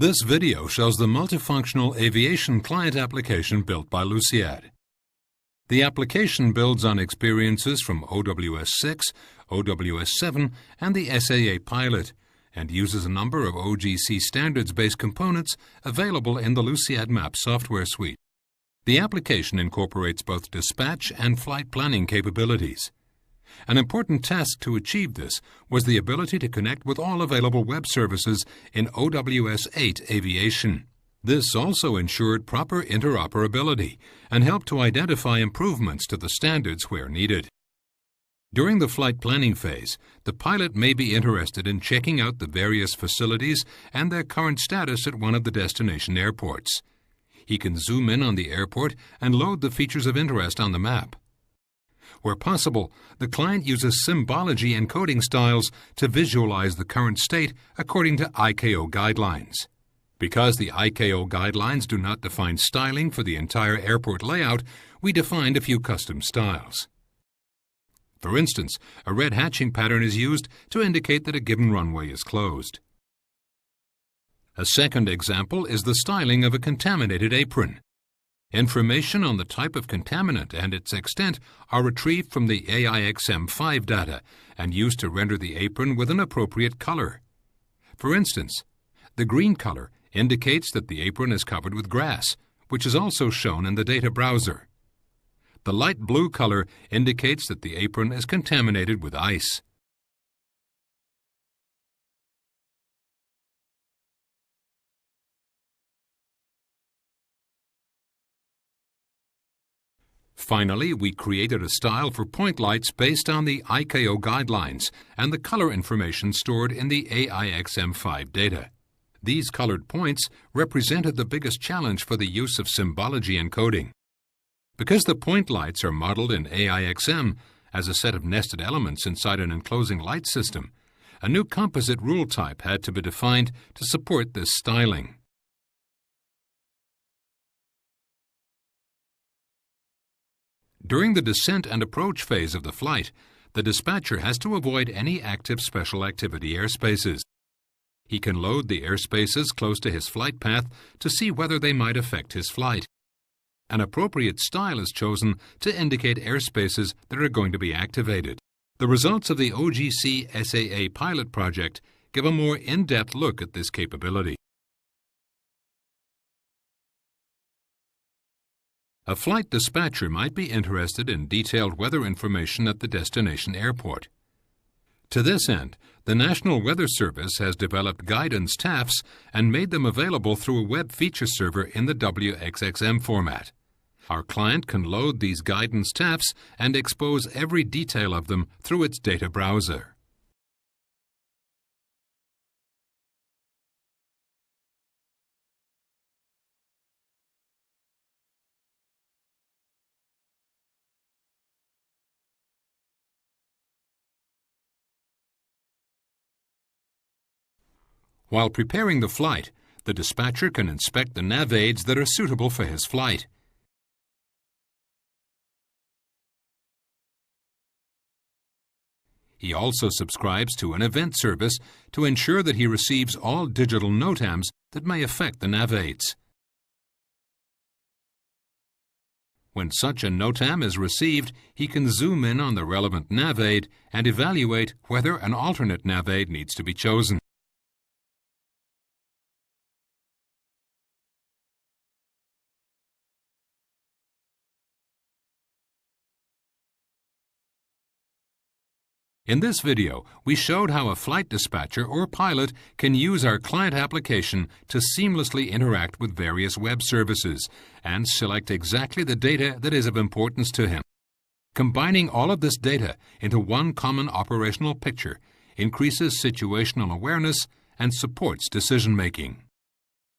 This video shows the multifunctional aviation client application built by Luciad. The application builds on experiences from OWS 6, OWS 7, and the SAA pilot, and uses a number of OGC standards-based components available in the Luciad Map software suite. The application incorporates both dispatch and flight planning capabilities. An important task to achieve this was the ability to connect with all available web services in OWS 8 Aviation. This also ensured proper interoperability and helped to identify improvements to the standards where needed. During the flight planning phase, the pilot may be interested in checking out the various facilities and their current status at one of the destination airports. He can zoom in on the airport and load the features of interest on the map. Where possible, the client uses symbology encoding styles to visualize the current state according to ICAO guidelines. Because the ICAO guidelines do not define styling for the entire airport layout, we defined a few custom styles. For instance, a red hatching pattern is used to indicate that a given runway is closed. A second example is the styling of a contaminated apron. Information on the type of contaminant and its extent are retrieved from the AIXM5 data and used to render the apron with an appropriate color. For instance, the green color indicates that the apron is covered with grass, which is also shown in the data browser. The light blue color indicates that the apron is contaminated with ice. Finally, we created a style for point lights based on the ICAO guidelines and the color information stored in the AIXM5 data. These colored points represented the biggest challenge for the use of symbology encoding. Because the point lights are modeled in AIXM as a set of nested elements inside an enclosing light system, a new composite rule type had to be defined to support this styling. During the descent and approach phase of the flight, the dispatcher has to avoid any active special activity airspaces. He can load the airspaces close to his flight path to see whether they might affect his flight. An appropriate style is chosen to indicate airspaces that are going to be activated. The results of the OGC SAA pilot project give a more in-depth look at this capability. A flight dispatcher might be interested in detailed weather information at the destination airport. To this end, the National Weather Service has developed guidance TAFs and made them available through a web feature server in the WXXM format. Our client can load these guidance TAFs and expose every detail of them through its data browser. While preparing the flight, the dispatcher can inspect the nav aids that are suitable for his flight. He also subscribes to an event service to ensure that he receives all digital NOTAMs that may affect the nav aids. When such a NOTAM is received, he can zoom in on the relevant nav aid and evaluate whether an alternate nav aid needs to be chosen. In this video, we showed how a flight dispatcher or pilot can use our client application to seamlessly interact with various web services and select exactly the data that is of importance to him. Combining all of this data into one common operational picture increases situational awareness and supports decision-making.